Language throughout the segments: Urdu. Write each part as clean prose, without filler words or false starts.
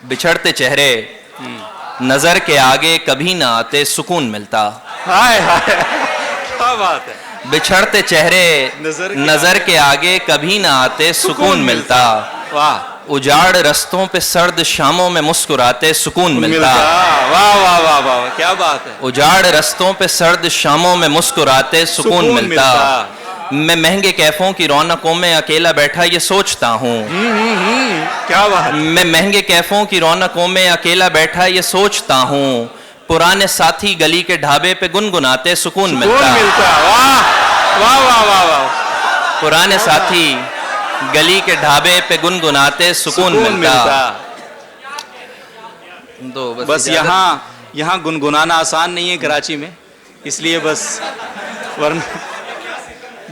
بچھڑتے چہرے نظر کے آگے کبھی نہ آتے سکون ملتا. ہائے ہائے کیا بات ہے. بچھڑتے چہرے نظر کے آگے کبھی نہ آتے سکون ملتا. واہ اجاڑ رستوں پہ سرد شاموں میں مسکراتے سکون ملتا. واہ واہ واہ واہ کیا بات ہے. اجاڑ رستوں پہ سرد شاموں میں مسکراتے سکون ملتا. میں مہنگے کیفوں کی رونقوں میں اکیلا بیٹھا یہ سوچتا ہوں. کیا بات. میں مہنگے کیفوں کی رونقوں میں اکیلا بیٹھا یہ سوچتا ہوں. پرانے ساتھی گلی کے ڈھابے پہ گنگناتے سکون ملتا. واہ واہ واہ واہ واہ. پرانے ساتھی گلی کے ڈھابے پہ گنگناتے سکون ملتا. تو بس یہاں گنگنانا آسان نہیں ہے کراچی میں، اس لیے بس ورنہ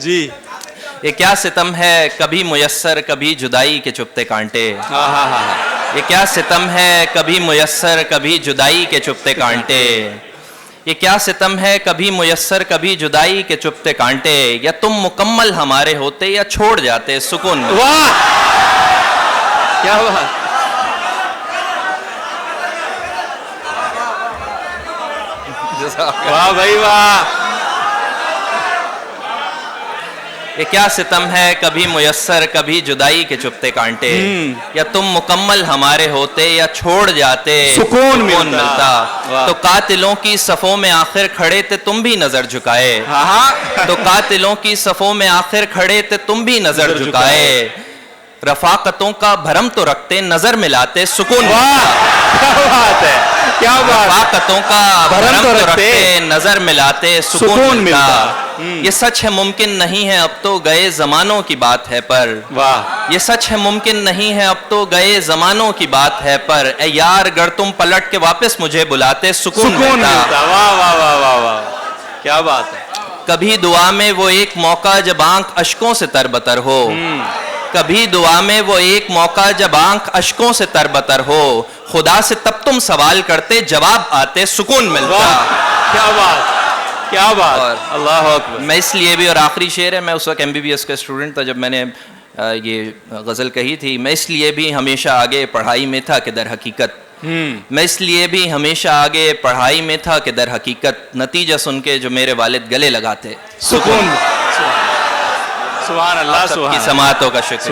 جی. یہ کیا ستم ہے کبھی میسر کبھی جدائی کے چپتے کانٹے. یہ کیا ستم ہے کبھی میسر کبھی جدائی کے چپتے کانٹے. یہ کیا ستم ہے کبھی میسر کبھی جدائی کے چپتے کانٹے. یا تم مکمل ہمارے ہوتے یا چھوڑ جاتے سکون ملتا. واہ کیا بات. واہ بھائی واہ. یہ کیا ستم ہے کبھی میسر کبھی جدائی کے چپتے کانٹے. یا تم مکمل ہمارے ہوتے یا چھوڑ جاتے سکون ملتا. تو قاتلوں کی صفوں میں آخر کھڑے تھے تم بھی نظر جھکائے. تو قاتلوں کی صفوں میں آخر کھڑے تھے تم بھی نظر جھکائے. رفاقتوں کا بھرم تو رکھتے نظر ملاتے سکون ملتا. کیا بات ہے کیا بات. رفاقتوں کا بھرم تو رکھتے نظر ملاتے سکون ملتا. یہ سچ ہے ممکن نہیں ہے اب تو گئے زمانوں کی بات ہے پر. واہ یہ سچ ہے ممکن نہیں ہے اب تو گئے زمانوں کی بات ہے پر. اے یار گر تم پلٹ کے واپس مجھے بلاتے سکون ملتا. واہ واہ واہ واہ واہ کیا بات ہے. کبھی دعا میں وہ ایک موقع جب آنکھ اشکوں سے تربتر ہو. کبھی دعا میں وہ ایک موقع جب آنکھ اشکوں سے تربتر ہو. خدا سے تب تم سوال کرتے جواب آتے سکون ملتا. کیا بات کیا بات. اللہ اکبر. میں اس لیے بھی، اور آخری شعر ہے، میں اس وقت MBBS کا اسٹوڈنٹ تھا جب میں نے یہ غزل کہی تھی. میں اس لیے بھی ہمیشہ آگے پڑھائی میں تھا کہ در حقیقت میں اس لیے بھی ہمیشہ آگے پڑھائی میں تھا کہ در حقیقت نتیجہ سن کے جو میرے والد گلے لگاتے سکون. سبحان اللہ سب کی سماعتوں کا شکر.